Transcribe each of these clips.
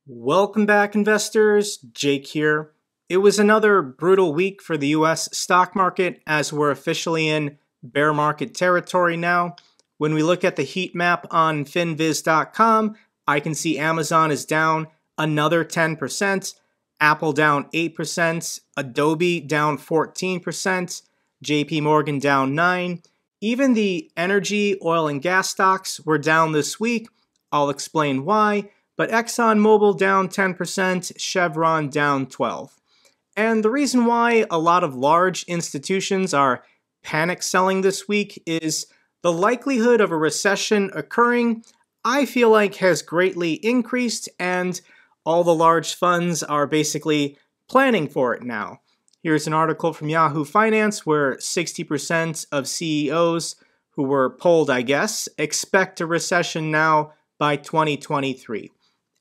Welcome back, investors. Jake here. It was another brutal week for the US stock market as we're officially in bear market territory now. When we look at the heat map on Finviz.com, I can see Amazon is down another 10%, Apple down 8%, Adobe down 14%, JP Morgan down 9%. Even the energy, oil, and gas stocks were down this week. I'll explain why. But ExxonMobil down 10%, Chevron down 12%. And the reason why a lot of large institutions are panic selling this week is the likelihood of a recession occurring, I feel like, has greatly increased, and all the large funds are basically planning for it now. Here's an article from Yahoo Finance where 60% of CEOs who were polled, I guess, expect a recession now by 2023.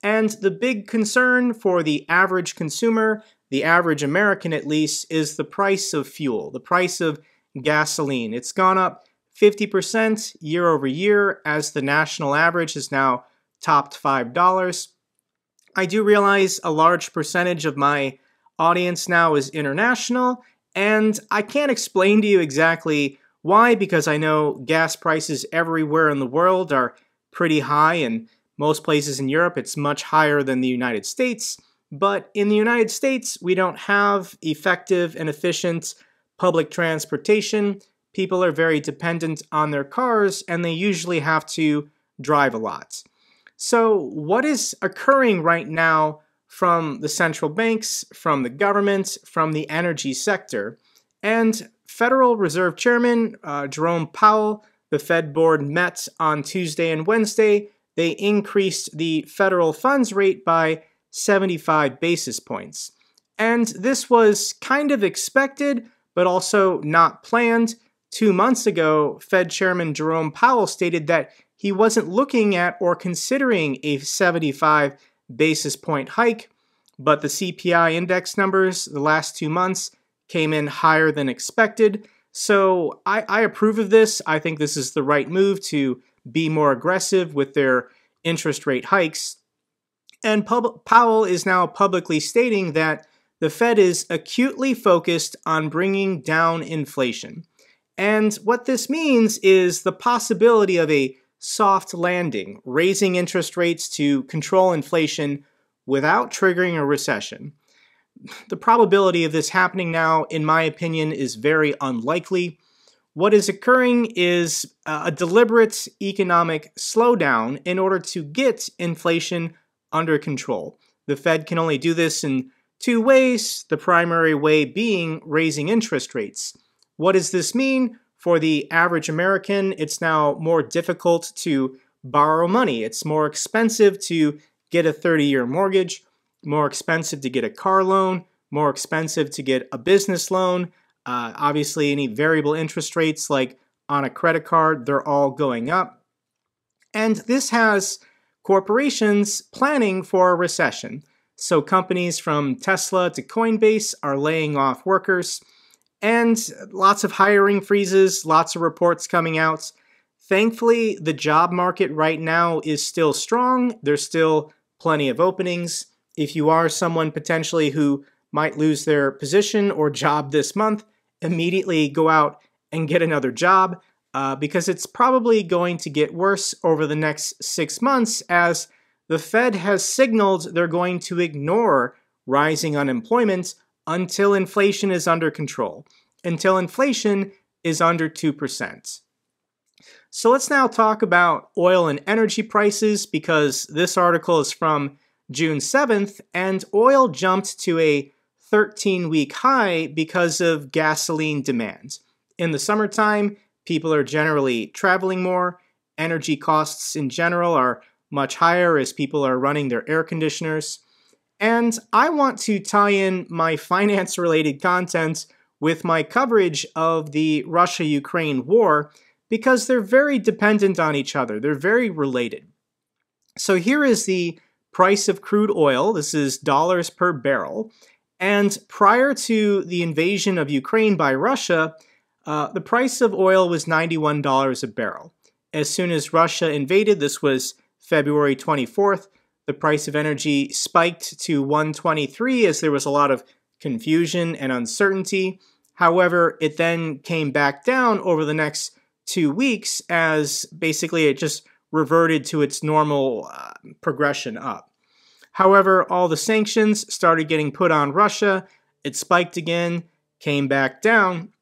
And the big concern for the average consumer, the average American at least, is the price of fuel, the price of gasoline. It's gone up 50% year over year as the national average has now topped $5. I do realize a large percentage of my audience now is international, and I can't explain to you exactly why, because I know gas prices everywhere in the world are pretty high, and most places in Europe, it's much higher than the United States. But in the United States, we don't have effective and efficient public transportation. People are very dependent on their cars, and they usually have to drive a lot. So what is occurring right now from the central banks, from the government, from the energy sector? And Federal Reserve Chairman Jerome Powell, the Fed board met on Tuesday and Wednesday. They increased the federal funds rate by 75 basis points. And this was kind of expected, but also not planned. 2 months ago, Fed Chairman Jerome Powell stated that he wasn't looking at or considering a 75 basis point hike, but the CPI index numbers the last 2 months came in higher than expected. So I approve of this. I think this is the right move to be more aggressive with their interest rate hikes. And Powell is now publicly stating that the Fed is acutely focused on bringing down inflation. And what this means is the possibility of a soft landing, raising interest rates to control inflation without triggering a recession. The probability of this happening now, in my opinion, is very unlikely. What is occurring is a deliberate economic slowdown in order to get inflation under control. The Fed can only do this in 2 ways, the primary way being raising interest rates. What does this mean? For the average American, it's now more difficult to borrow money. It's more expensive to get a 30-year mortgage, more expensive to get a car loan, more expensive to get a business loan. Obviously, any variable interest rates like on a credit card, they're all going up. And this has corporations planning for a recession. So companies from Tesla to Coinbase are laying off workers, and lots of hiring freezes, lots of reports coming out. Thankfully, the job market right now is still strong. There's still plenty of openings. If you are someone potentially who might lose their position or job this month, immediately go out and get another job because it's probably going to get worse over the next 6 months as the Fed has signaled they're going to ignore rising unemployment until inflation is under control, until inflation is under 2%. So let's now talk about oil and energy prices because this article is from June 7th, and oil jumped to a 13-week high because of gasoline demand. In the summertime, people are generally traveling more. Energy costs in general are much higher as people are running their air conditioners. And I want to tie in my finance-related content with my coverage of the Russia-Ukraine war because they're very dependent on each other. They're very related. So here is the price of crude oil. This is dollars per barrel. And prior to the invasion of Ukraine by Russia, the price of oil was $91 a barrel. As soon as Russia invaded, this was February 24th, the price of energy spiked to 123 as there was a lot of confusion and uncertainty. However, it then came back down over the next 2 weeks as basically it just reverted to its normal progression up. However, all the sanctions started getting put on Russia. It spiked again, came back down.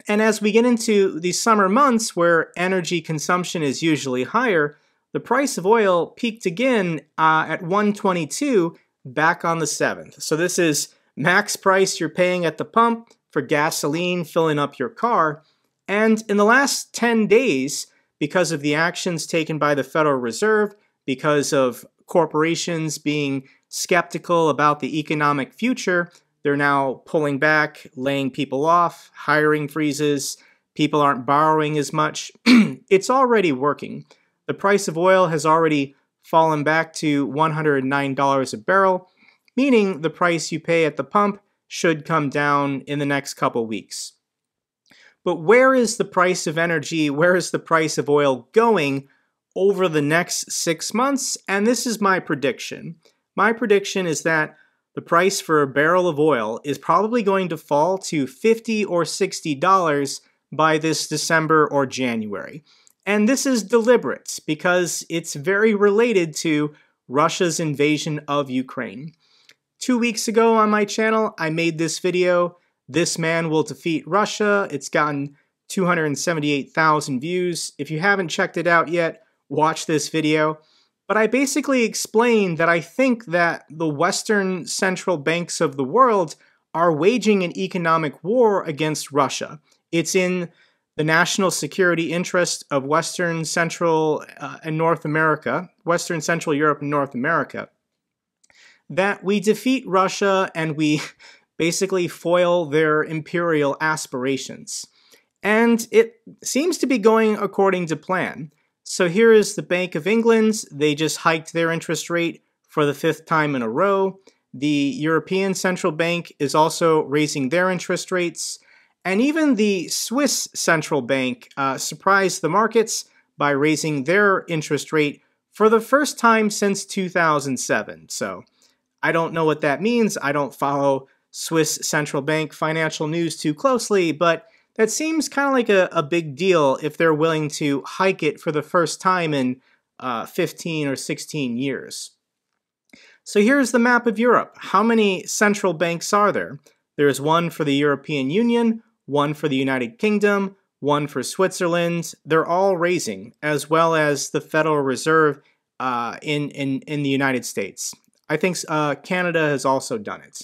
And as we get into the summer months where energy consumption is usually higher, the price of oil peaked again at 122 back on the 7th. So this is max price you're paying at the pump for gasoline filling up your car. And in the last 10 days, because of the actions taken by the Federal Reserve, because of corporations being skeptical about the economic future, they're now pulling back, laying people off, hiring freezes, people aren't borrowing as much. It's already working. The price of oil has already fallen back to $109 a barrel, meaning the price you pay at the pump should come down in the next couple weeks. But where is the price of energy, where is the price of oil going over the next 6 months? And this is my prediction. My prediction is that the price for a barrel of oil is probably going to fall to $50 or $60 by this December or January. And this is deliberate because it's very related to Russia's invasion of Ukraine. 2 weeks ago on my channel, I made this video, "This Man Will Defeat Russia." It's gotten 278,000 views. If you haven't checked it out yet, watch this video. But I basically explained that I think that the Western central banks of the world are waging an economic war against Russia. It's in the national security interest of Western Central and North America, Western Central Europe and North America, that we defeat Russia and we basically foil their imperial aspirations. And it seems to be going according to plan. So here is the Bank of England. They just hiked their interest rate for the 5th time in a row. The European Central Bank is also raising their interest rates. And even the Swiss Central Bank surprised the markets by raising their interest rate for the first time since 2007. So I don't know what that means. I don't follow Swiss Central Bank financial news too closely, but that seems kind of like a big deal if they're willing to hike it for the first time in 15 or 16 years. So here's the map of Europe. How many central banks are there? There's one for the European Union, one for the United Kingdom, one for Switzerland. They're all raising, as well as the Federal Reserve in the United States. I think Canada has also done it.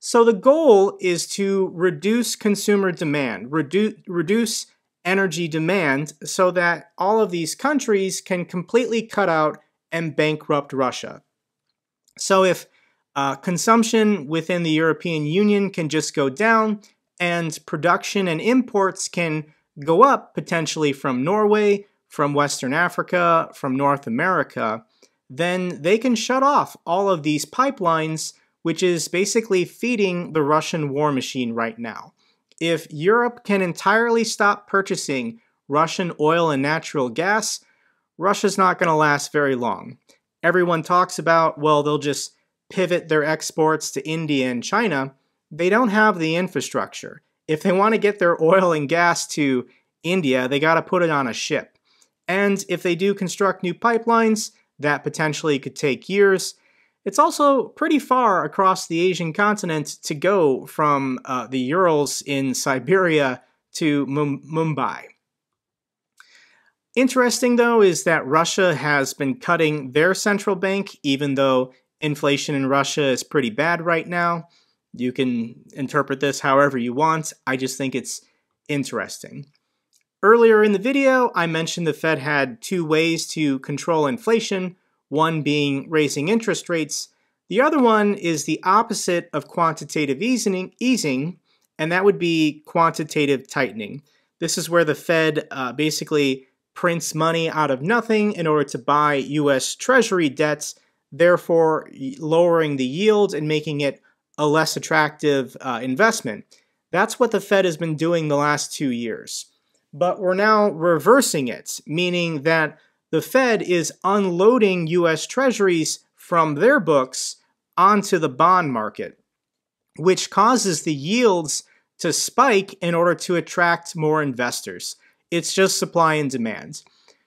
So the goal is to reduce consumer demand, reduce energy demand so that all of these countries can completely cut out and bankrupt Russia. So if consumption within the European Union can just go down and production and imports can go up potentially from Norway, from Western Africa, from North America, then they can shut off all of these pipelines, which is basically feeding the Russian war machine right now. If Europe can entirely stop purchasing Russian oil and natural gas, Russia's not going to last very long. Everyone talks about, well, they'll just pivot their exports to India and China. They don't have the infrastructure. If they want to get their oil and gas to India, they got to put it on a ship. And if they do construct new pipelines, that potentially could take years. It's also pretty far across the Asian continent to go from the Urals in Siberia to Mumbai. Interesting, though, is that Russia has been cutting their central bank, even though inflation in Russia is pretty bad right now. You can interpret this however you want. I just think it's interesting. Earlier in the video, I mentioned the Fed had 2 ways to control inflation, one being raising interest rates. The other one is the opposite of quantitative easing, and that would be quantitative tightening. This is where the Fed basically prints money out of nothing in order to buy U.S. Treasury debts, therefore lowering the yield and making it a less attractive investment. That's what the Fed has been doing the last 2 years. But we're now reversing it, meaning that the Fed is unloading US Treasuries from their books onto the bond market, which causes the yields to spike in order to attract more investors. It's just supply and demand.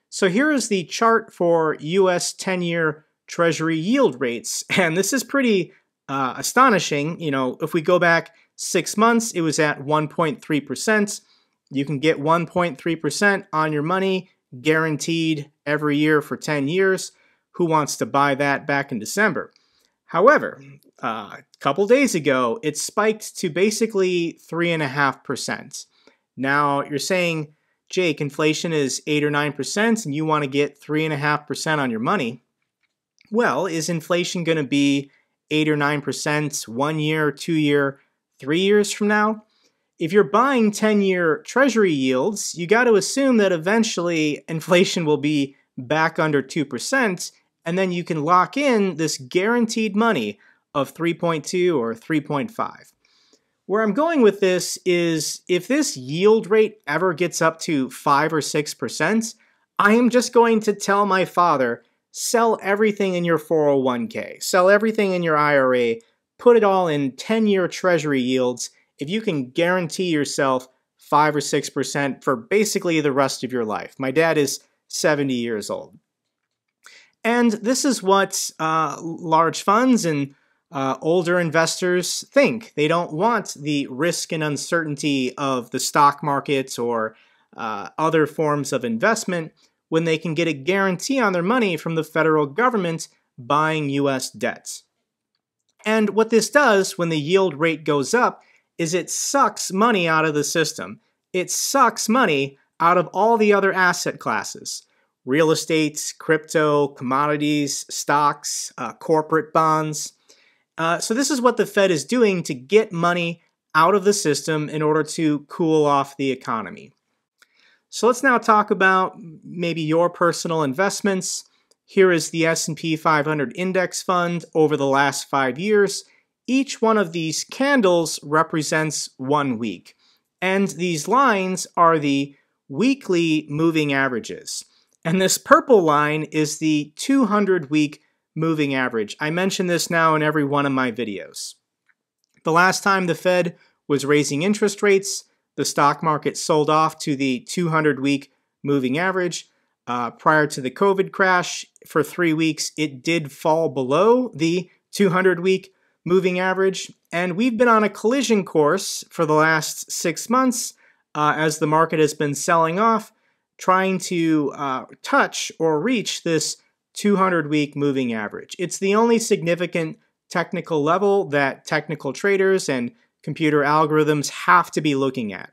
So here is the chart for US 10-year Treasury yield rates, and this is pretty astonishing. You know, if we go back 6 months, it was at 1.3%. You can get 1.3% on your money guaranteed every year for 10 years. Who wants to buy that back in December? However, a couple days ago, it spiked to basically 3.5%. Now, you're saying, Jake, inflation is 8 or 9% and you want to get 3.5% on your money. Well, is inflation going to be 8 or 9% 1 year, 2 year, 3 years from now? If you're buying 10-year Treasury yields, you got to assume that eventually inflation will be back under 2%, and then you can lock in this guaranteed money of 3.2 or 3.5. Where I'm going with this is if this yield rate ever gets up to 5 or 6%, I am just going to tell my father, sell everything in your 401k, sell everything in your IRA, put it all in 10-year Treasury yields if you can guarantee yourself 5 or 6% for basically the rest of your life. My dad is 70 years old. And this is what large funds and older investors think. They don't want the risk and uncertainty of the stock markets or other forms of investment when they can get a guarantee on their money from the federal government buying US debts. And what this does when the yield rate goes up is it sucks money out of the system. It sucks money out of all the other asset classes. Real estate, crypto, commodities, stocks, corporate bonds. So this is what the Fed is doing to get money out of the system in order to cool off the economy. So let's now talk about maybe your personal investments. Here is the S&P 500 index fund over the last 5 years. Each one of these candles represents 1 week. And these lines are the weekly moving averages. And this purple line is the 200-week moving average. I mention this now in every one of my videos. The last time the Fed was raising interest rates, the stock market sold off to the 200-week moving average. Prior to the COVID crash, for 3 weeks, it did fall below the 200-week moving average. And we've been on a collision course for the last 6 months as the market has been selling off, trying to touch or reach this 200-week moving average. It's the only significant technical level that technical traders and computer algorithms have to be looking at.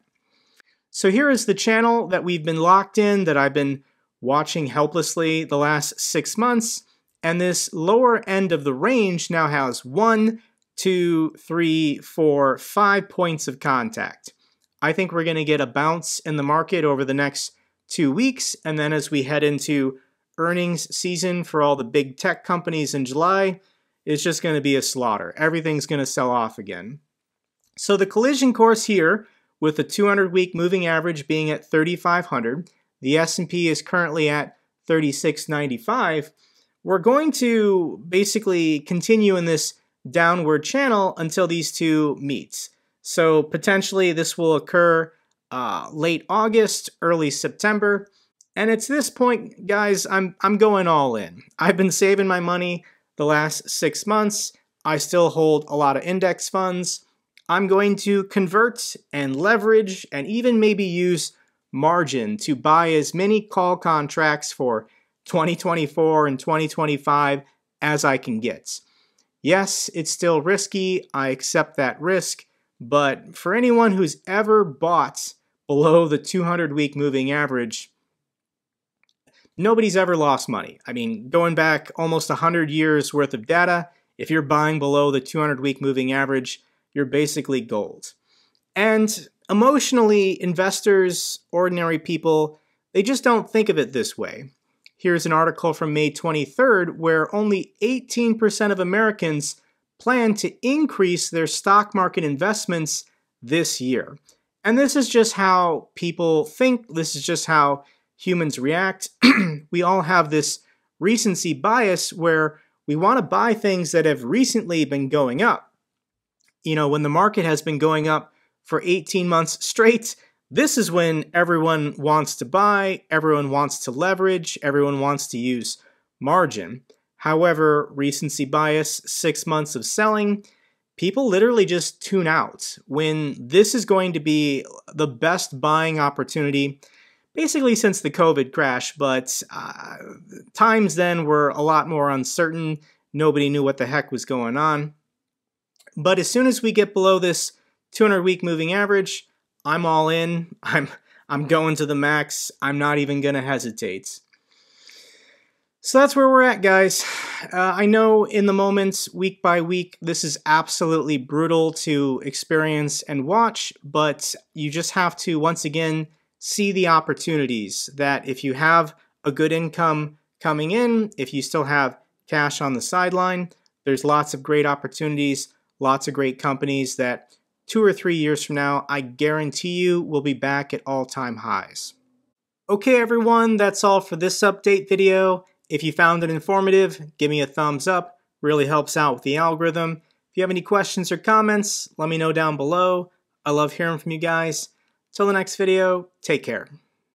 So here is the channel that we've been locked in, that I've been watching helplessly the last 6 months, and this lower end of the range now has 1, 2, 3, 4, 5 points of contact. I think we're going to get a bounce in the market over the next 2 weeks, and then as we head into earnings season for all the big tech companies in July, it's just going to be a slaughter. Everything's going to sell off again. So the collision course here, with the 200-week moving average being at 3,500, the S&P is currently at 3695, we're going to basically continue in this downward channel until these two meet. So potentially this will occur late August, early September. And it's this point, guys, I'm going all in. I've been saving my money the last 6 months. I still hold a lot of index funds. I'm going to convert and leverage and even maybe use margin to buy as many call contracts for 2024 and 2025 as I can get. Yes, it's still risky. I accept that risk. But for anyone who's ever bought below the 200-week moving average, nobody's ever lost money. I mean, going back almost 100 years worth of data, if you're buying below the 200-week moving average, you're basically gold. And emotionally, investors, ordinary people, they just don't think of it this way. Here's an article from May 23rd where only 18% of Americans plan to increase their stock market investments this year. And this is just how people think. This is just how humans react. We all have this recency bias where we want to buy things that have recently been going up. You know, when the market has been going up for 18 months straight, this is when everyone wants to buy, everyone wants to leverage, everyone wants to use margin. However, recency bias, 6 months of selling, people literally just tune out when this is going to be the best buying opportunity basically since the COVID crash, but times then were a lot more uncertain. Nobody knew what the heck was going on. But as soon as we get below this 200-week moving average, I'm all in. I'm going to the max. I'm not even going to hesitate. So that's where we're at, guys. I know in the moment, week by week, this is absolutely brutal to experience and watch, but you just have to, once again, see the opportunities that if you have a good income coming in, if you still have cash on the sideline, there's lots of great opportunities, lots of great companies that 2 or 3 years from now, I guarantee you will be back at all-time highs. Okay, everyone, that's all for this update video. If you found it informative, give me a thumbs up. Really helps out with the algorithm. If you have any questions or comments, let me know down below. I love hearing from you guys. Till the next video, take care.